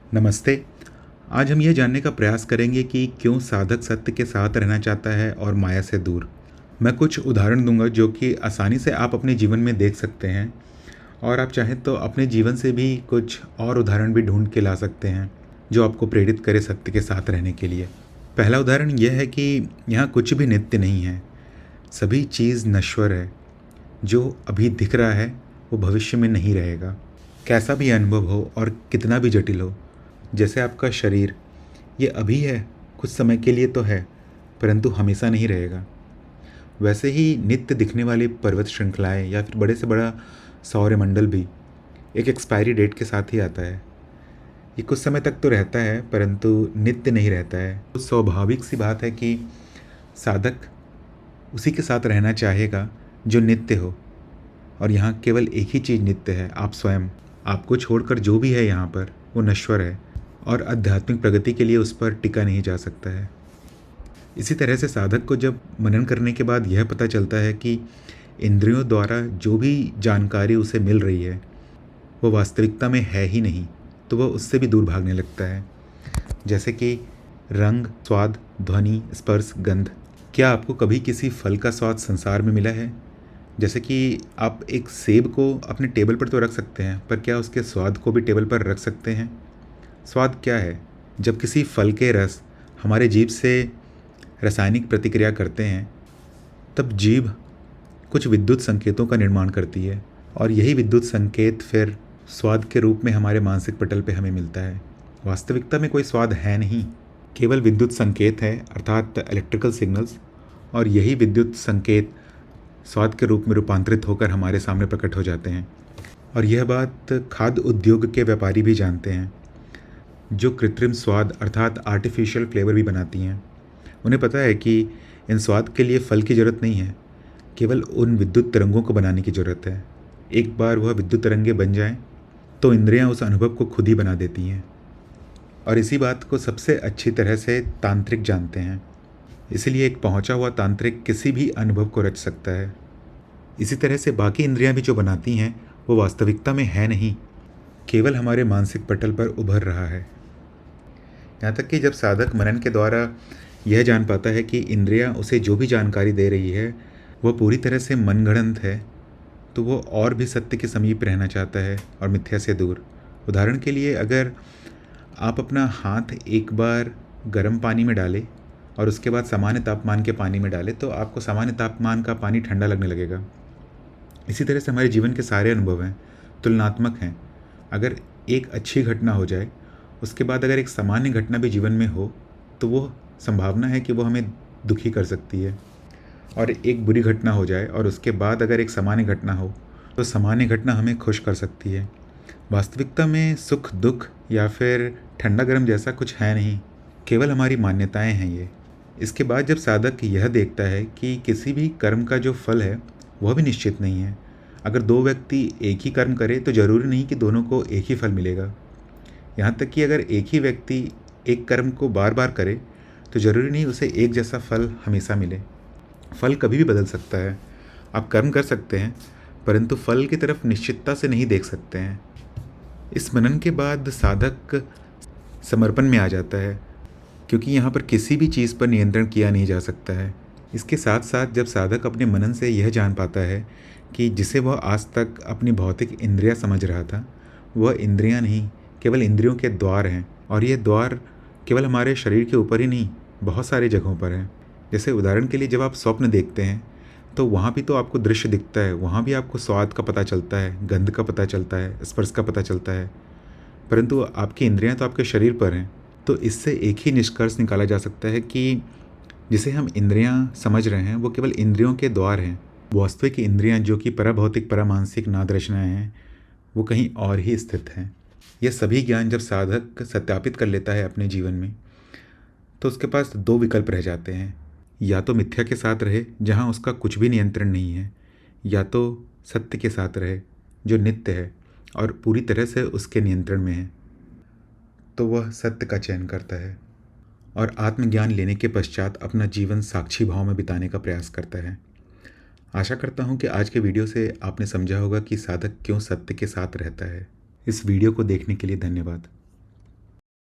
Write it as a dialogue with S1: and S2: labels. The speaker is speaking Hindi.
S1: नमस्ते। आज हम यह जानने का प्रयास करेंगे कि क्यों साधक सत्य के साथ रहना चाहता है और माया से दूर। मैं कुछ उदाहरण दूंगा जो कि आसानी से आप अपने जीवन में देख सकते हैं, और आप चाहें तो अपने जीवन से भी कुछ और उदाहरण भी ढूंढ के ला सकते हैं जो आपको प्रेरित करे सत्य के साथ रहने के लिए। पहला उदाहरण यह है कि यहाँ कुछ भी नित्य नहीं है। सभी चीज़ नश्वर है। जो अभी दिख रहा है वो भविष्य में नहीं रहेगा। कैसा भी अनुभव हो और कितना भी जटिल हो, जैसे आपका शरीर, ये अभी है, कुछ समय के लिए तो है, परंतु हमेशा नहीं रहेगा। वैसे ही नित्य दिखने वाली पर्वत श्रृंखलाएं या फिर बड़े से बड़ा सौरमंडल भी एक एक्सपायरी डेट के साथ ही आता है। ये कुछ समय तक तो रहता है परंतु नित्य नहीं रहता है। तो स्वाभाविक सी बात है कि साधक उसी के साथ रहना चाहेगा जो नित्य हो, और यहाँ केवल एक ही चीज़ नित्य है, आप स्वयं। आपको छोड़कर जो भी है यहाँ पर वो नश्वर है और आध्यात्मिक प्रगति के लिए उस पर टिका नहीं जा सकता है। इसी तरह से साधक को जब मनन करने के बाद यह पता चलता है कि इंद्रियों द्वारा जो भी जानकारी उसे मिल रही है वो वास्तविकता में है ही नहीं, तो वह उससे भी दूर भागने लगता है। जैसे कि रंग, स्वाद, ध्वनि, स्पर्श, गंध। क्या आपको कभी किसी फल का स्वाद संसार में मिला है? जैसे कि आप एक सेब को अपने टेबल पर तो रख सकते हैं, पर क्या उसके स्वाद को भी टेबल पर रख सकते हैं? स्वाद क्या है? जब किसी फल के रस हमारे जीभ से रासायनिक प्रतिक्रिया करते हैं, तब जीभ कुछ विद्युत संकेतों का निर्माण करती है, और यही विद्युत संकेत फिर स्वाद के रूप में हमारे मानसिक पटल पे हमें मिलता है। वास्तविकता में कोई स्वाद है नहीं, केवल विद्युत संकेत है, अर्थात इलेक्ट्रिकल सिग्नल्स, और यही विद्युत संकेत स्वाद के रूप में रूपांतरित होकर हमारे सामने प्रकट हो जाते हैं। और यह बात खाद्य उद्योग के व्यापारी भी जानते हैं, जो कृत्रिम स्वाद अर्थात आर्टिफिशियल फ्लेवर भी बनाती हैं। उन्हें पता है कि इन स्वाद के लिए फल की ज़रूरत नहीं है, केवल उन विद्युत तरंगों को बनाने की ज़रूरत है। एक बार वह विद्युत तरंगें बन जाएं, तो इंद्रियां उस अनुभव को खुद ही बना देती हैं। और इसी बात को सबसे अच्छी तरह से तांत्रिक जानते हैं। इसलिए एक पहुंचा हुआ तांत्रिक किसी भी अनुभव को रच सकता है। इसी तरह से बाकी इंद्रियां भी जो बनाती हैं वो वास्तविकता में है नहीं, केवल हमारे मानसिक पटल पर उभर रहा है। यहाँ तक कि जब साधक मनन के द्वारा यह जान पाता है कि इंद्रियां उसे जो भी जानकारी दे रही है वह पूरी तरह से मनगढ़ंत है, तो वो और भी सत्य के समीप रहना चाहता है और मिथ्या से दूर। उदाहरण के लिए, अगर आप अपना हाथ एक बार गर्म पानी में डालें और उसके बाद सामान्य तापमान के पानी में डालें, तो आपको सामान्य तापमान का पानी ठंडा लगने लगेगा। इसी तरह से हमारे जीवन के सारे अनुभव हैं, तुलनात्मक हैं। अगर एक अच्छी घटना हो जाए, उसके बाद अगर एक सामान्य घटना भी जीवन में हो, तो वो संभावना है कि वो हमें दुखी कर सकती है। और एक बुरी घटना हो जाए और उसके बाद अगर एक सामान्य घटना हो, तो सामान्य घटना हमें खुश कर सकती है। वास्तविकता में सुख दुख या फिर ठंडा गर्म जैसा कुछ है नहीं, केवल हमारी मान्यताएं हैं ये। इसके बाद जब साधक यह देखता है कि किसी भी कर्म का जो फल है वह भी निश्चित नहीं है। अगर दो व्यक्ति एक ही कर्म करें तो ज़रूरी नहीं कि दोनों को एक ही फल मिलेगा। यहाँ तक कि अगर एक ही व्यक्ति एक कर्म को बार बार करे तो ज़रूरी नहीं उसे एक जैसा फल हमेशा मिले। फल कभी भी बदल सकता है। आप कर्म कर सकते हैं, परंतु फल की तरफ निश्चितता से नहीं देख सकते हैं। इस मनन के बाद साधक समर्पण में आ जाता है, क्योंकि यहाँ पर किसी भी चीज़ पर नियंत्रण किया नहीं जा सकता है। इसके साथ साथ जब साधक अपने मनन से यह जान पाता है कि जिसे वह आज तक अपनी भौतिक इंद्रियां समझ रहा था, वह इंद्रियां नहीं, केवल इंद्रियों के द्वार हैं, और ये द्वार केवल हमारे शरीर के ऊपर ही नहीं, बहुत सारी जगहों पर हैं। जैसे उदाहरण के लिए, जब आप स्वप्न देखते हैं तो वहाँ भी तो आपको दृश्य दिखता है, वहाँ भी आपको स्वाद का पता चलता है, गंध का पता चलता है, स्पर्श का पता चलता है, परंतु आपकी इंद्रियां तो आपके शरीर पर हैं। तो इससे एक ही निष्कर्ष निकाला जा सकता है कि जिसे हम इंद्रियां समझ रहे हैं वो केवल इंद्रियों के द्वार हैं। वास्तविक इंद्रियां जो कि पराभौतिक परामानसिक नाद रचनाएं हैं, वो कहीं और ही स्थित हैं। यह सभी ज्ञान जब साधक सत्यापित कर लेता है अपने जीवन में, तो उसके पास दो विकल्प रह जाते हैं। या तो मिथ्या के साथ रहे जहाँ उसका कुछ भी नियंत्रण नहीं है, या तो सत्य के साथ रहे जो नित्य है और पूरी तरह से उसके नियंत्रण में है। तो वह सत्य का चयन करता है और आत्मज्ञान लेने के पश्चात अपना जीवन साक्षी भाव में बिताने का प्रयास करता है। आशा करता हूँ कि आज के वीडियो से आपने समझा होगा कि साधक क्यों सत्य के साथ रहता है। इस वीडियो को देखने के लिए धन्यवाद।